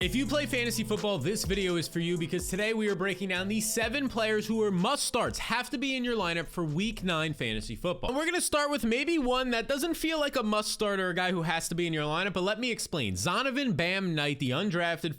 If you play fantasy football, this video is for you because today we are breaking down the 7 players who are must starts, have to be in your lineup for week 9 fantasy football. And we're going to start with maybe one that doesn't feel like a must start or a guy who has to be in your lineup, but let me explain. Zonovan Bam Knight, the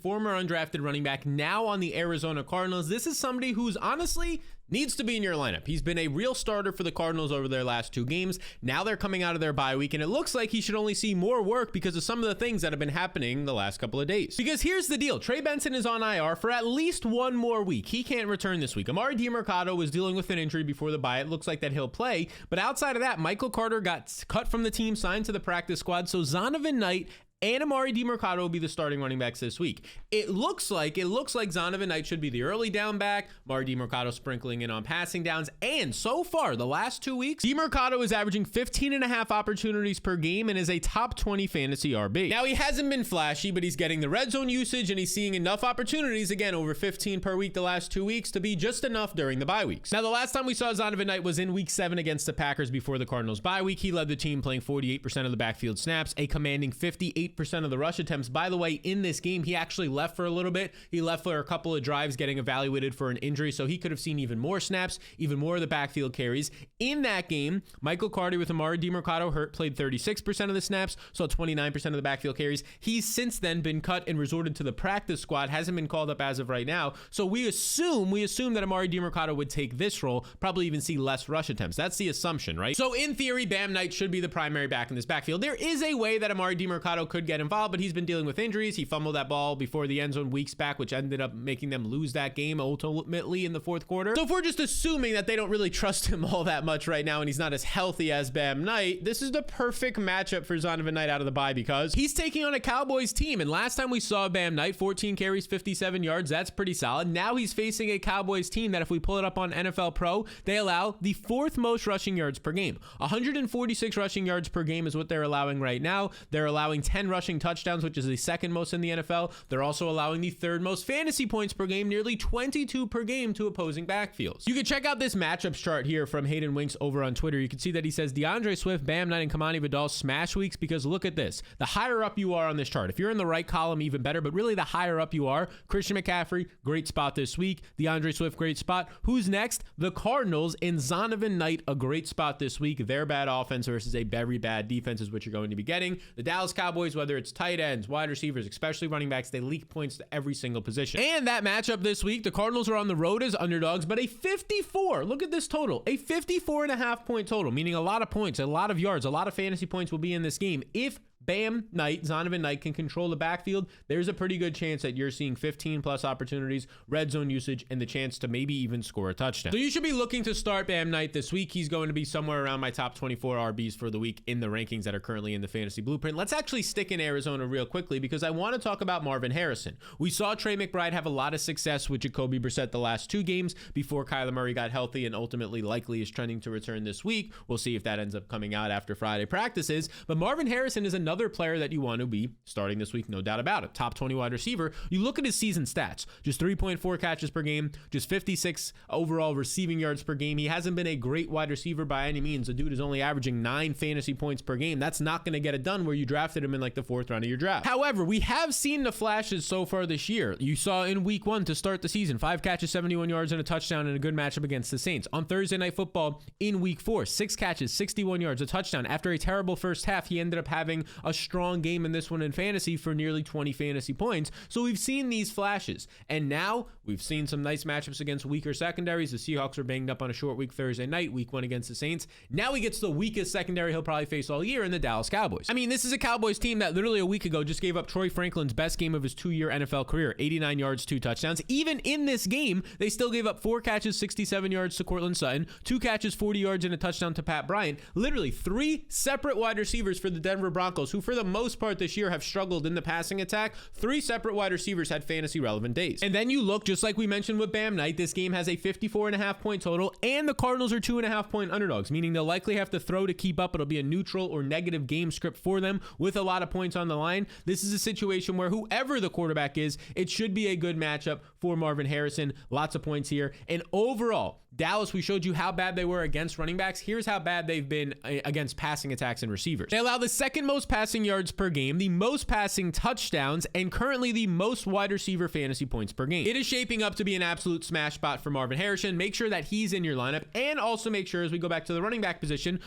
former undrafted running back, now on the Arizona Cardinals. This is somebody who's honestly needs to be in your lineup. He's been a real starter for the Cardinals over their last 2 games. Now they're coming out of their bye week, and it looks like he should only see more work because of some of the things that have been happening the last couple of days. Because here's the deal. Trey Benson is on IR for at least 1 more week. He can't return this week. Amari DiMercato was dealing with an injury before the bye. It looks like that he'll play. But outside of that, Michael Carter got cut from the team, signed to the practice squad. So Zonovan Knight and Amari DiMercato will be the starting running backs this week. It looks like Zonovan Knight should be the early down back, Amari DiMercato sprinkling in on passing downs, and so far, the last 2 weeks, DiMercato is averaging 15.5 opportunities per game and is a top 20 fantasy RB. Now, he hasn't been flashy, but he's getting the red zone usage and he's seeing enough opportunities, again, over 15 per week the last 2 weeks, to be just enough during the bye weeks. Now, the last time we saw Zonovan Knight was in week 7 against the Packers before the Cardinals bye week. He led the team playing 48% of the backfield snaps, a commanding 58% of the rush attempts. By the way, in this game, he actually left for a little bit. He left for a couple of drives getting evaluated for an injury, so he could have seen even more snaps, even more of the backfield carries. In that game, Michael Carter with Amari DiMercato played 36% of the snaps, so 29% of the backfield carries. He's since then been cut and resorted to the practice squad, hasn't been called up as of right now, so we assume that Amari DiMercato would take this role, probably even see less rush attempts. That's the assumption, right? So in theory, Bam Knight should be the primary back in this backfield. There is a way that Amari DiMercato could get involved, but he's been dealing with injuries. He fumbled that ball before the end zone weeks back, which ended up making them lose that game ultimately in the 4th quarter. So if we're just assuming that they don't really trust him all that much right now and he's not as healthy as Bam Knight, this is the perfect matchup for Zonovan Knight out of the bye because he's taking on a Cowboys team. And last time we saw Bam Knight, 14 carries, 57 yards. That's pretty solid. Now he's facing a Cowboys team that, if we pull it up on NFL Pro, they allow the 4th most rushing yards per game. 146 rushing yards per game is what they're allowing right now. They're allowing 10 rushing touchdowns, which is the 2nd most in the NFL. They're also allowing the 3rd most fantasy points per game, nearly 22 per game to opposing backfields. You can check out this matchups chart here from Hayden Winks over on Twitter. You can see that he says DeAndre Swift, Bam Knight, and Kamani Vidal smash weeks, because look at this. The higher up you are on this chart, if you're in the right column, even better, but really the higher up you are, Christian McCaffrey, great spot this week. DeAndre Swift, great spot. Who's next? The Cardinals, and Zonovan Knight, a great spot this week. Their bad offense versus a very bad defense is what you're going to be getting. The Dallas Cowboys, whether it's tight ends, wide receivers, especially running backs, they leak points to every single position. And that matchup this week, the Cardinals are on the road as underdogs, but a 54, look at this total, a 54.5 point total, meaning a lot of points, a lot of yards, a lot of fantasy points will be in this game. If Bam Knight, Zonovan Knight, can control the backfield, there's a pretty good chance that you're seeing 15 plus opportunities, red zone usage, and the chance to maybe even score a touchdown. So you should be looking to start Bam Knight this week. He's going to be somewhere around my top 24 RBs for the week in the rankings that are currently in the fantasy blueprint. Let's actually stick in Arizona real quickly because I want to talk about Marvin Harrison. We saw Trey McBride have a lot of success with Jacoby Brissett the last 2 games before Kyler Murray got healthy and ultimately likely is trending to return this week. We'll see if that ends up coming out after Friday practices. But Marvin Harrison is another player that you want to be starting this week, no doubt about it. Top 20 wide receiver. You look at his season stats, just 3.4 catches per game, just 56 overall receiving yards per game. He hasn't been a great wide receiver by any means. The dude is only averaging 9 fantasy points per game. That's not going to get it done where you drafted him in like the 4th round of your draft. However, we have seen the flashes so far this year. You saw in week 1 to start the season, 5 catches, 71 yards, and a touchdown in a good matchup against the Saints. On Thursday Night Football in week 4, 6 catches, 61 yards, a touchdown. After a terrible first half, he ended up having a strong game in this one in fantasy for nearly 20 fantasy points. So we've seen these flashes, and now we've seen some nice matchups against weaker secondaries. The Seahawks are banged up on a short week Thursday night, week 1 against the Saints. Now he gets the weakest secondary he'll probably face all year in the Dallas Cowboys. I mean, this is a Cowboys team that literally a week ago just gave up Troy Franklin's best game of his 2-year NFL career, 89 yards, 2 touchdowns. Even in this game, they still gave up 4 catches, 67 yards to Courtland Sutton, 2 catches, 40 yards, and a touchdown to Pat Bryant. Literally 3 separate wide receivers for the Denver Broncos, who for the most part this year have struggled in the passing attack. 3 separate wide receivers had fantasy relevant days. And then you look, just like we mentioned with Bam Knight, this game has a 54.5 point total, and the Cardinals are 2.5 point underdogs, meaning they'll likely have to throw to keep up. It'll be a neutral or negative game script for them with a lot of points on the line. This is a situation where whoever the quarterback is, it should be a good matchup for Marvin Harrison. Lots of points here. And overall, Dallas, we showed you how bad they were against running backs. Here's how bad they've been against passing attacks and receivers. They allow the second most passing yards per game, the most passing touchdowns, and currently the most wide receiver fantasy points per game. It is shaping up to be an absolute smash spot for Marvin Harrison. Make sure that he's in your lineup, and also make sure, as we go back to the running back position,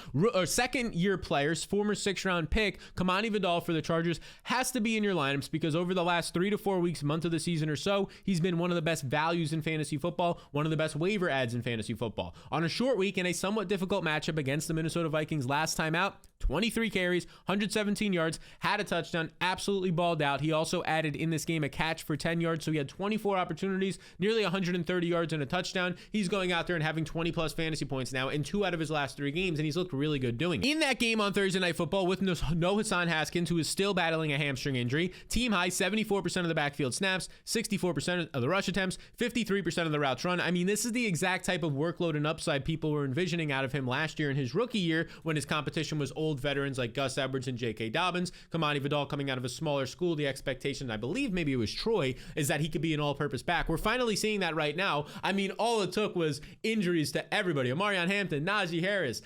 second-year players, former 6th-round pick, Kamani Vidal for the Chargers, has to be in your lineups because over the last 3 to 4 weeks, month of the season or so, he's been one of the best values in fantasy football, one of the best waiver adds in fantasy football. On a short week in a somewhat difficult matchup against the Minnesota Vikings last time out, 23 carries, 117 yards, had a touchdown, absolutely balled out. He also added in this game a catch for 10 yards, so he had 24 opportunities, nearly 130 yards and a touchdown. He's going out there and having 20 plus fantasy points now in 2 out of his last 3 games, and he's looked really good doing it. In that game on Thursday Night Football with no Hassan Haskins, who is still battling a hamstring injury, team high 74% of the backfield snaps, 64% of the rush attempts, 53% of the routes run. I mean, this is the exact type of workload and upside people were envisioning out of him last year in his rookie year when his competition was old veterans like Gus Edwards and J.K. Dobbins. Kamani Vidal coming out of a smaller school, the expectation, I believe maybe it was Troy, is that he could be an all-purpose back. We're finally seeing that right now. I mean, all it took was injuries to everybody. Omarion Hampton, Najee Harris,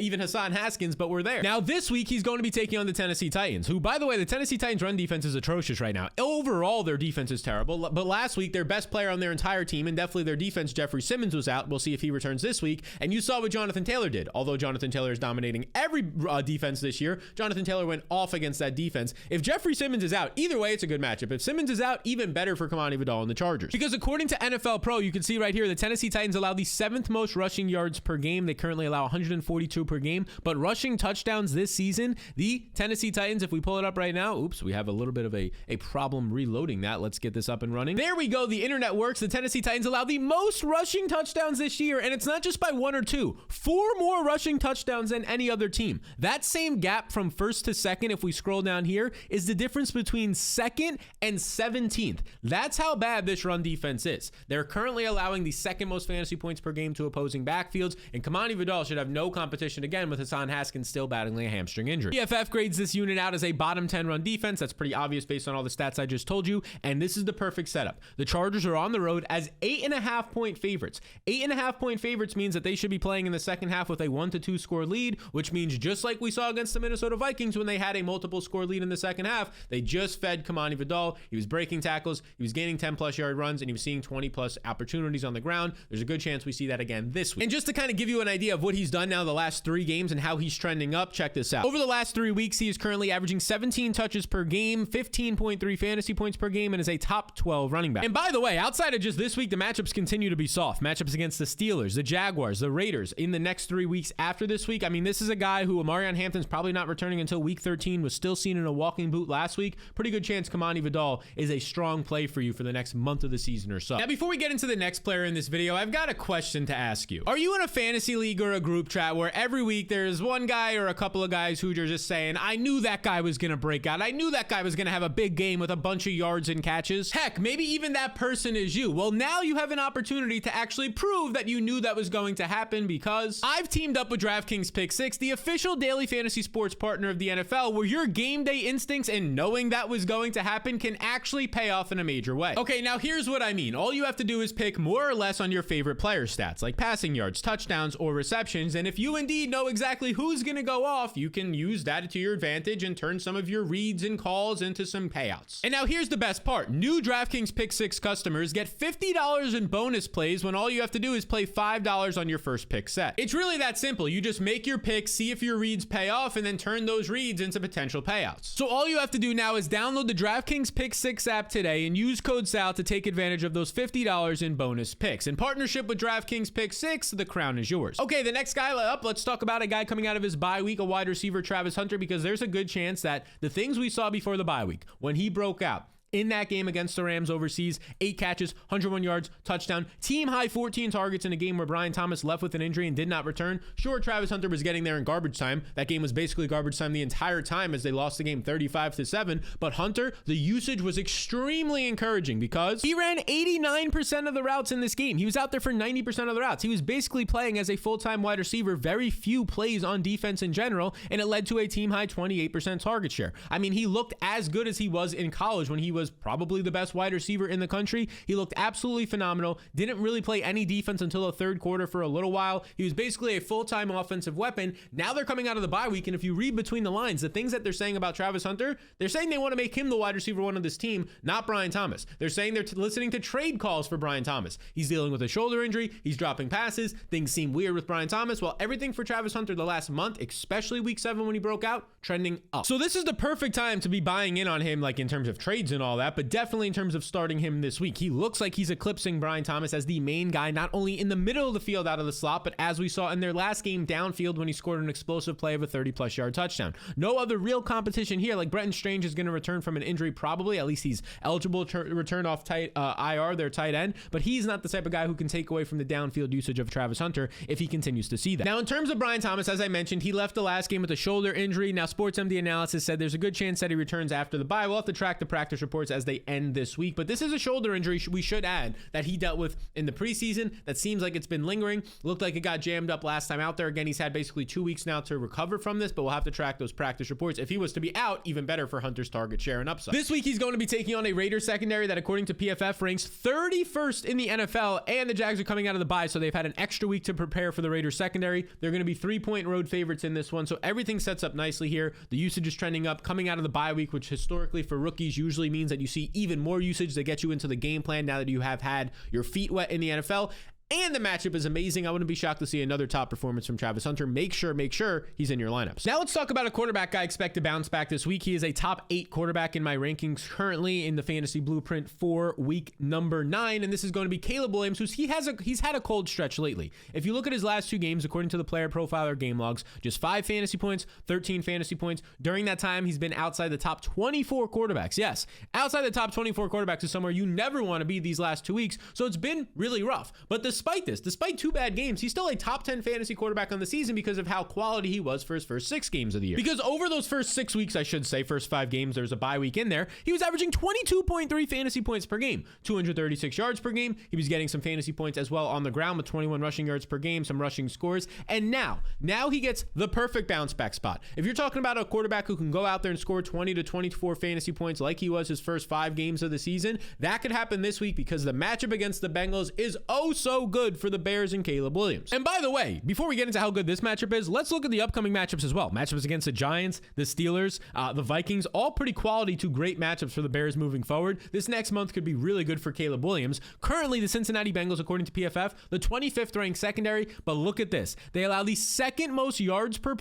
even Hassan Haskins, but we're there. Now, this week, he's going to be taking on the Tennessee Titans, who, by the way, the Tennessee Titans run defense is atrocious right now. Overall, their defense is terrible, but last week, their best player on their entire team, and definitely their defense, Jeffrey Simmons, was out. We'll see if he returns this week, and you saw what Jonathan Taylor did. Although Jonathan Taylor is dominating every defense this year, Jonathan Taylor went off against that defense. If Jeffrey Simmons is out, either way, it's a good matchup. If Simmons is out, even better for Kamani Vidal and the Chargers. Because according to NFL Pro, you can see right here, the Tennessee Titans allow the 7th most rushing yards per game. They currently allow 142 per game, but rushing touchdowns this season, the Tennessee Titans, if we pull it up right now, oops, we have a little bit of a problem reloading that. Let's get this up and running. There we go. The internet works. The Tennessee Titans allow the most rushing touchdowns this year, and it's not just by 1 or 2, 4 more rushing touchdowns than any other team. That same gap from first to second, if we scroll down here, is the difference between 2nd and 17th. That's how bad this run defense is. They're currently allowing the 2nd most fantasy points per game to opposing backfields, and Kamani Vidal should have no competition again with Hassan Haskins still battling a hamstring injury. PFF grades this unit out as a bottom 10 run defense. That's pretty obvious based on all the stats I just told you, and this is the perfect setup. The Chargers are on the road as 8.5 point favorites. 8.5 point favorites means that they should be playing in the second half with a 1 to 2 score lead, which means just like we saw against the Minnesota Vikings when they had a multiple score lead in the second half, they just fed Kamani Vidal. He was breaking tackles, he was gaining 10 plus yard runs, and he was seeing 20 plus opportunities on the ground. There's a good chance we see that again this week. And just to kind of give you an idea of what he's done now the last 3 games and how he's trending up, check this out. Over the last 3 weeks, he is currently averaging 17 touches per game, 15.3 fantasy points per game, and is a top 12 running back. And by the way, outside of just this week, the matchups continue to be soft. Matchups against the Steelers, the Jaguars, the Raiders in the next 3 weeks after this week. I mean, this is a guy who Omarion Hampton's probably not returning until week 13, was still seen in a walking boot last week. Pretty good chance Kamani Vidal is a strong play for you for the next month of the season or so. Now, before we get into the next player in this video, I've got a question to ask you. Are you in a fantasy league or a group chat where every week there's one guy or a couple of guys who are just saying, I knew that guy was going to break out. I knew that guy was going to have a big game with a bunch of yards and catches. Heck, maybe even that person is you. Well, now you have an opportunity to actually prove that you knew that was going to happen, because I've teamed up with DraftKings Pick 6, the official daily fantasy sports partner of the NFL, where your game day instincts and knowing that was going to happen can actually pay off in a major way. Okay, now here's what I mean. All you have to do is pick more or less on your favorite player stats, like passing yards, touchdowns, or receptions, and if you indeed know exactly who's going to go off, you can use that to your advantage and turn some of your reads and calls into some payouts. And now here's the best part. New DraftKings Pick 6 customers get $50 in bonus plays when all you have to do is play $5 on your first pick set. It's really that simple. You just make your picks, see if your reads pay off, and then turn those reads into potential payouts. So all you have to do now is download the DraftKings Pick 6 app today and use code SAL to take advantage of those $50 in bonus picks. In partnership with DraftKings Pick 6, the crown is yours. Okay, the next guy up, let's talk about a guy coming out of his bye week, a wide receiver, Travis Hunter, because there's a good chance that the things we saw before the bye week, when he broke out, in that game against the Rams overseas, 8 catches, 101 yards, touchdown, team high 14 targets in a game where Brian Thomas left with an injury and did not return. Sure, Travis Hunter was getting there in garbage time. That game was basically garbage time the entire time as they lost the game 35-7. But Hunter, the usage was extremely encouraging because he ran 89% of the routes in this game. He was out there for 90% of the routes. He was basically playing as a full-time wide receiver, very few plays on defense in general, and it led to a team high 28% target share. I mean, he looked as good as he was in college when he was was probably the best wide receiver in the country. He looked absolutely phenomenal. Didn't really play any defense until the third quarter for a little while. He was basically a full-time offensive weapon. Now they're coming out of the bye week, and if you read between the lines, the things that they're saying about Travis Hunter, they're saying they want to make him the wide receiver one of this team, not Brian Thomas. They're saying they're listening to trade calls for Brian Thomas. He's dealing with a shoulder injury. He's dropping passes. Things seem weird with Brian Thomas. Well, everything for Travis Hunter the last month, especially week 7 when he broke out, trending up. So this is the perfect time to be buying in on him, like in terms of trades and all that, but definitely in terms of starting him this week. He looks like he's eclipsing Brian Thomas as the main guy, not only in the middle of the field out of the slot, but as we saw in their last game downfield when he scored an explosive play of a 30-plus yard touchdown. No other real competition here. Like Brenton Strange is going to return from an injury probably. At least he's eligible to return off IR, their tight end, but he's not the type of guy who can take away from the downfield usage of Travis Hunter if he continues to see that. Now, in terms of Brian Thomas, as I mentioned, he left the last game with a shoulder injury. Now, SportsMD analysis said there's a good chance that he returns after the bye. We'll have to track the practice reports as they end this week, but this is a shoulder injury we should add that he dealt with in the preseason. That seems like it's been lingering. Looked like it got jammed up last time out there. Again, he's had basically 2 weeks now to recover from this, but we'll have to track those practice reports. If he was to be out, even better for Hunter's target share and upside. This week, he's going to be taking on a Raiders secondary that, according to PFF, ranks 31st in the NFL, and the Jags are coming out of the bye, so they've had an extra week to prepare for the Raiders secondary. They're going to be 3-point road favorites in this one, so everything sets up nicely here. The usage is trending up coming out of the bye week, which historically for rookies usually means that you see even more usage to get you into the game plan now that you have had your feet wet in the NFL. And the matchup is amazing. I wouldn't be shocked to see another top performance from Travis Hunter. Make sure he's in your lineups. Now let's talk about a quarterback I expect to bounce back this week. He is a top 8 quarterback in my rankings currently in the fantasy blueprint for week number 9. And this is going to be Caleb Williams, who's he's had a cold stretch lately. If you look at his last 2 games, according to the player profiler game logs, just 5 fantasy points, 13 fantasy points. During that time, he's been outside the top 24 quarterbacks. Yes, outside the top 24 quarterbacks is somewhere you never want to be these last 2 weeks. So it's been really rough. But despite 2 bad games, he's still a top 10 fantasy quarterback on the season because of how quality he was for his first 6 games of the year. Because over those first 6 weeks, I should say, first 5 games, there's a bye week in there, he was averaging 22.3 fantasy points per game, 236 yards per game. He was getting some fantasy points as well on the ground with 21 rushing yards per game, some rushing scores. And now he gets the perfect bounce back spot. If you're talking about a quarterback who can go out there and score 20 to 24 fantasy points like he was his first 5 games of the season, that could happen this week because the matchup against the Bengals is oh so good for the Bears and Caleb Williams. And by the way, before we get into how good this matchup is, let's look at the upcoming matchups as well. Matchups against the Giants, the Steelers, the Vikings, all pretty quality to great matchups for the Bears moving forward. This next month could be really good for Caleb Williams. Currently, the Cincinnati Bengals, according to PFF, the 25th ranked secondary, but look at this. They allow the second most yards per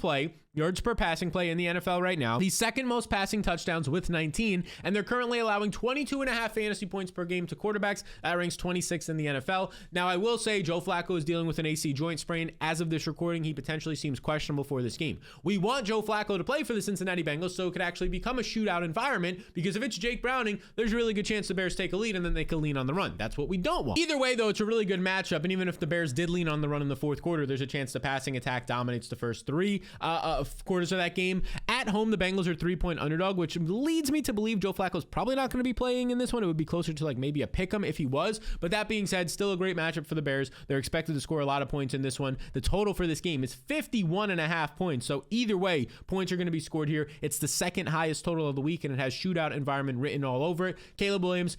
passing play in the NFL right now, the second most passing touchdowns with 19, and they're currently allowing 22.5 fantasy points per game to quarterbacks. That ranks 26th in the NFL. Now, I will say Joe Flacco is dealing with an AC joint sprain. As of this recording, he potentially seems questionable for this game. We want Joe Flacco to play for the Cincinnati Bengals so it could actually become a shootout environment, because if it's Jake Browning, there's a really good chance the Bears take a lead and then they can lean on the run. That's what we don't want. Either way, though, it's a really good matchup, and even if the Bears did lean on the run in the fourth quarter, there's a chance the passing attack dominates the first 3 quarters of that game. At home, the Bengals are 3-point underdog, which leads me to believe Joe Flacco's probably not going to be playing in this one. It would be closer to like maybe a pick'em if he was. But that being said, still a great matchup for the Bears. They're expected to score a lot of points in this one. The total for this game is 51.5 points. So either way, points are going to be scored here. It's the second highest total of the week, and it has shootout environment written all over it. Caleb Williams,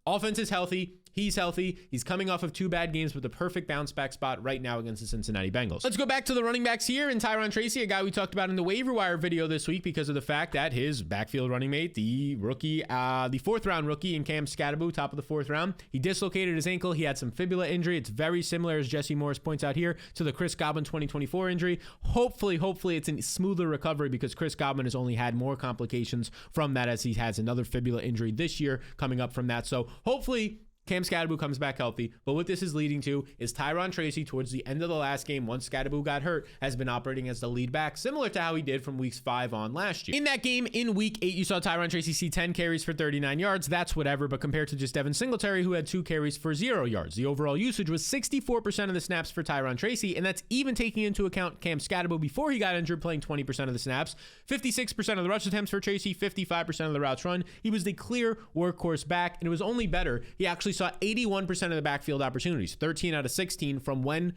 offense is healthy. He's healthy. He's coming off of 2 bad games with the perfect bounce back spot right now against the Cincinnati Bengals. Let's go back to the running backs here, and Tyron Tracy, a guy we talked about in the waiver wire video this week because of the fact that his backfield running mate, the rookie, the 4th round rookie in Cam Skattebo, top of the 4th round, he dislocated his ankle. He had some fibula injury. It's very similar, as Jesse Morris points out here, to the Chris Godwin 2024 injury. Hopefully it's a smoother recovery because Chris Godwin has only had more complications from that as he has another fibula injury this year coming up from that. So hopefully Cam Skattebo comes back healthy, but what this is leading to is Tyron Tracy towards the end of the last game, once Skattebo got hurt, has been operating as the lead back, similar to how he did from weeks 5 on last year. In that game, in week 8, you saw Tyron Tracy see 10 carries for 39 yards. That's whatever, but compared to just Devin Singletary, who had 2 carries for 0 yards. The overall usage was 64% of the snaps for Tyron Tracy, and that's even taking into account Cam Skattebo before he got injured, playing 20% of the snaps. 56% of the rush attempts for Tracy, 55% of the routes run. He was the clear workhorse back, and it was only better. He actually saw 81% of the backfield opportunities, 13 out of 16 from when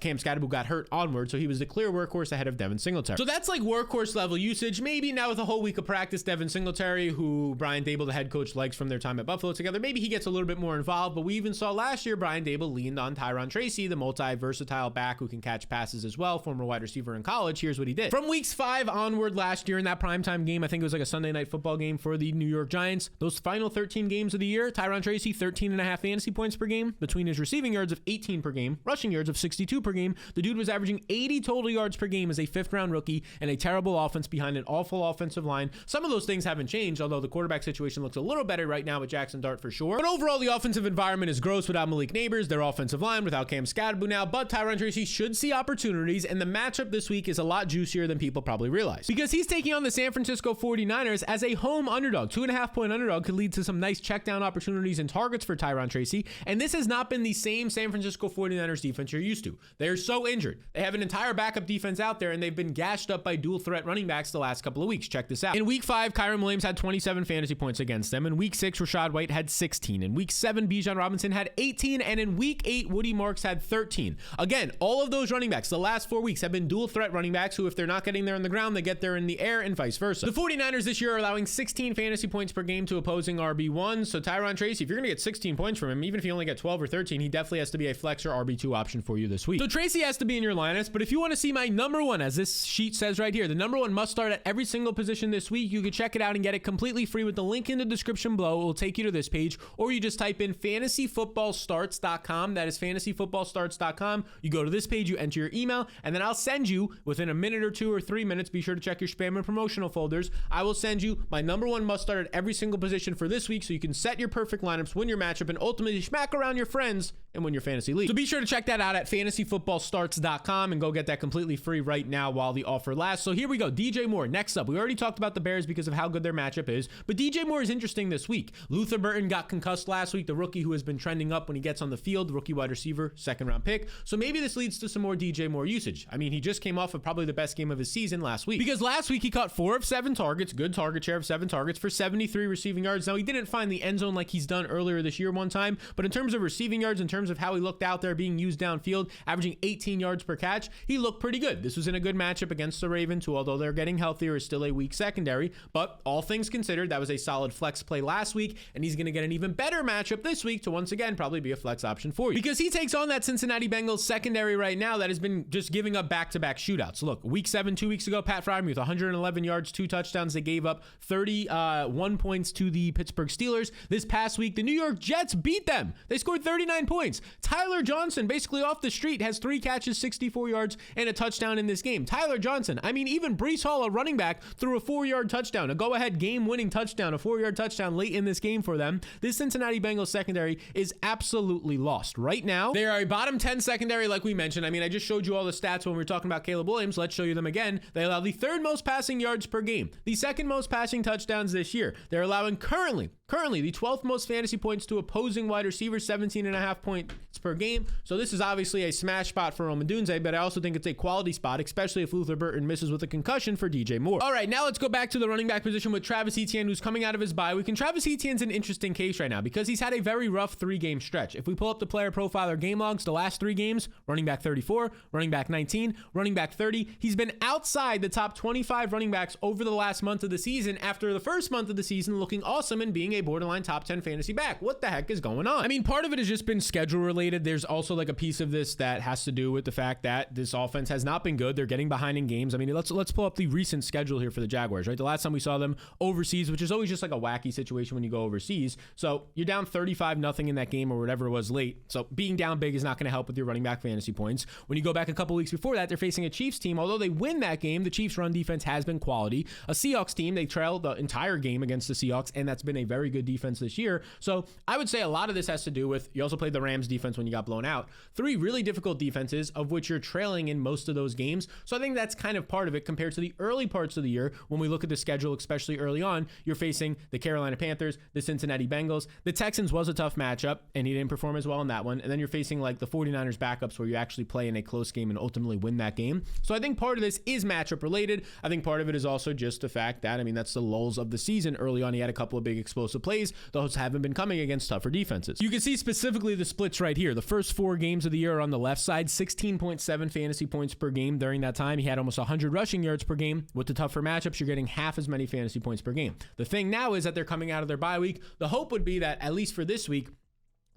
Cam Scatterbo got hurt onward, so he was the clear workhorse ahead of Devin Singletary. So that's like workhorse level usage. Maybe now with a whole week of practice, Devin Singletary, who Brian Daboll, the head coach, likes from their time at Buffalo together, maybe he gets a little bit more involved. But we even saw last year Brian Daboll leaned on Tyron Tracy, the multi-versatile back who can catch passes as well, former wide receiver in college. Here's what he did. From weeks 5 onward last year in that primetime game, I think it was like a Sunday night football game for the New York Giants, those final 13 games of the year, Tyron Tracy, 13.5 fantasy points per game between his receiving yards of 18 per game, rushing yards of 62 per game. The dude was averaging 80 total yards per game as a 5th-round rookie and a terrible offense behind an awful offensive line. Some of those things haven't changed, although the quarterback situation looks a little better right now with Jackson Dart for sure. But overall, the offensive environment is gross without Malik Neighbors, their offensive line without Cam Scatterbo now, but Tyron Tracy should see opportunities, and the matchup this week is a lot juicier than people probably realize. Because he's taking on the San Francisco 49ers as a home underdog. 2.5-point underdog could lead to some nice check down opportunities and targets for Tyron Tracy, and this has not been the same San Francisco 49ers defense you're used to. They're so injured. They have an entire backup defense out there, and they've been gashed up by dual threat running backs the last couple of weeks. Check this out. In week 5, Kyren Williams had 27 fantasy points against them. In week 6, Rachaad White had 16. In week 7, Bijan Robinson had 18. And in week 8, Woody Marks had 13. Again, all of those running backs the last 4 weeks have been dual threat running backs who, if they're not getting there on the ground, they get there in the air and vice versa. The 49ers this year are allowing 16 fantasy points per game to opposing RB1. So Tyron Tracy, if you're going to get 16 points from him, even if you only get 12 or 13, he definitely has to be a flex or RB2 option for you this week. So Tracy has to be in your lineups, but if you want to see my number one, as this sheet says right here, the number one must start at every single position this week, you can check it out and get it completely free with the link in the description below. It will take you to this page, or you just type in fantasyfootballstarts.com. That is fantasyfootballstarts.com. You go to this page, you enter your email, and then I'll send you within a minute or 2 or 3 minutes. Be sure to check your spam and promotional folders. I will send you my number one must start at every single position for this week so you can set your perfect lineups, win your matchup, and ultimately smack around your friends and win your fantasy league. So be sure to check that out at fantasyfootballstarts.com and go get that completely free right now while the offer lasts. So here we go. DJ Moore next up. We already talked about the Bears because of how good their matchup is, but DJ Moore is interesting this week. Luther Burton got concussed last week, the rookie who has been trending up when he gets on the field, rookie wide receiver, 2nd-round pick. So maybe this leads to some more DJ Moore usage. I mean, he just came off of probably the best game of his season last week, because last week he caught 4 of 7 targets, good target share of 7 targets for 73 receiving yards. Now, he didn't find the end zone like he's done earlier this year one time, but in terms of receiving yards, in terms of how he looked out there being used downfield, averaging 18 yards per catch, he looked pretty good. This was in a good matchup against the Ravens, who, although they're getting healthier, is still a weak secondary, but all things considered, that was a solid flex play last week, and he's going to get an even better matchup this week to once again probably be a flex option for you, because he takes on that Cincinnati Bengals secondary right now that has been just giving up back-to-back shootouts. Look, week 7, 2 weeks ago, Pat Freiermuth, 111 yards, 2 touchdowns. They gave up 31 points to the Pittsburgh Steelers. This past week, the New York Jets beat them. They scored 39 points. Tyler Johnson, basically off the street, has 3 catches, 64 yards, and a touchdown in this game. Tyler Johnson, I mean, even Breece Hall, a running back, threw a 4-yard touchdown, a go-ahead game-winning touchdown, a 4-yard touchdown late in this game for them. This Cincinnati Bengals secondary is absolutely lost. Right now, they are a bottom 10 secondary, like we mentioned. I mean, I just showed you all the stats when we were talking about Caleb Williams. Let's show you them again. They allow the 3rd most passing yards per game, the 2nd most passing touchdowns this year. They're allowing currently the 12th most fantasy points to opposing wide receivers, 17.5 points per game. So this is obviously a smash spot for Rome Odunze, but I also think it's a quality spot, especially if Luther Burton misses with a concussion for DJ Moore. All right, now let's go back to the running back position with Travis Etienne, who's coming out of his bye week. And Travis Etienne's an interesting case right now because he's had a very rough 3-game stretch. If we pull up the player profile or game logs, the last 3 games, running back 34, running back 19, running back 30. He's been outside the top 25 running backs over the last month of the season after the first month of the season looking awesome and being a borderline top 10 fantasy back. What the heck is going on? I mean, part of it has just been schedule related. There's also like a piece of this that has to do with the fact that this offense has not been good. They're getting behind in games. I mean, let's pull up the recent schedule here for the Jaguars, right? The last time we saw them overseas, which is always just like a wacky situation when you go overseas. So you're down 35-0 in that game or whatever it was late. So being down big is not going to help with your running back fantasy points. When you go back a couple weeks before that, they're facing a Chiefs team. Although they win that game, the Chiefs run defense has been quality. A Seahawks team, they trailed the entire game against the Seahawks, and that's been a very good defense this year. So I would say a lot of this has to do with, you also played the Rams defense when you got blown out. 3 really difficult defenses, of which you're trailing in most of those games. So I think that's kind of part of it compared to the early parts of the year. When we look at the schedule, especially early on, you're facing the Carolina Panthers, the Cincinnati Bengals. The Texans was a tough matchup, and he didn't perform as well in that one. And then you're facing like the 49ers backups where you actually play in a close game and ultimately win that game. So I think part of this is matchup related. I think part of it is also just the fact that, I mean, that's the lulls of the season. Early on, he had a couple of big explosive explosive plays. Those haven't been coming against tougher defenses. You can see specifically the splits right here. The first 4 games of the year are on the left side, 16.7 fantasy points per game. During that time, he had almost 100 rushing yards per game. With the tougher matchups, you're getting half as many fantasy points per game. The thing now is that they're coming out of their bye week. The hope would be that, at least for this week,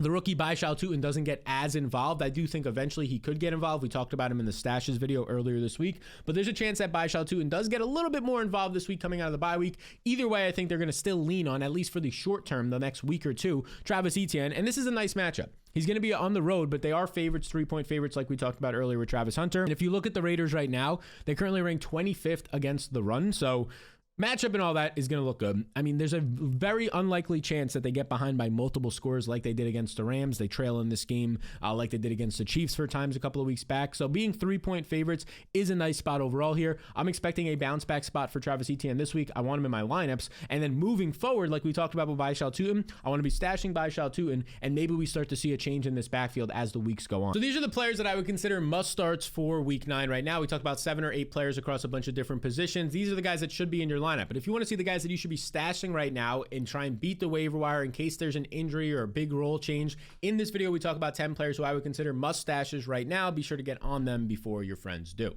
the rookie Baishal Tutin doesn't get as involved. I do think eventually he could get involved. We talked about him in the stashes video earlier this week, but there's a chance that Baishal Tutin does get a little bit more involved this week coming out of the bye week. Either way, I think they're going to still lean on, at least for the short term, the next week or two, Travis Etienne, and this is a nice matchup. He's going to be on the road, but they are favorites, 3-point favorites, like we talked about earlier with Travis Hunter. And if you look at the Raiders right now, they currently rank 25th against the run, so matchup and all that is going to look good. I mean, there's a very unlikely chance that they get behind by multiple scores like they did against the Rams. They trail in this game like they did against the Chiefs for times a couple of weeks back. So being 3-point favorites is a nice spot overall here. I'm expecting a bounce back spot for Travis Etienne this week. I want him in my lineups. And then moving forward, like we talked about with Baishal Tutin, I want to be stashing Baishal Tutin, and maybe we start to see a change in this backfield as the weeks go on. So these are the players that I would consider must starts for week 9 right now. We talked about 7 or 8 players across a bunch of different positions. These are the guys that should be in your lineup. But if you want to see the guys that you should be stashing right now and try and beat the waiver wire in case there's an injury or a big role change, in this video we talk about 10 players who I would consider must stashes right now. Be sure to get on them before your friends do.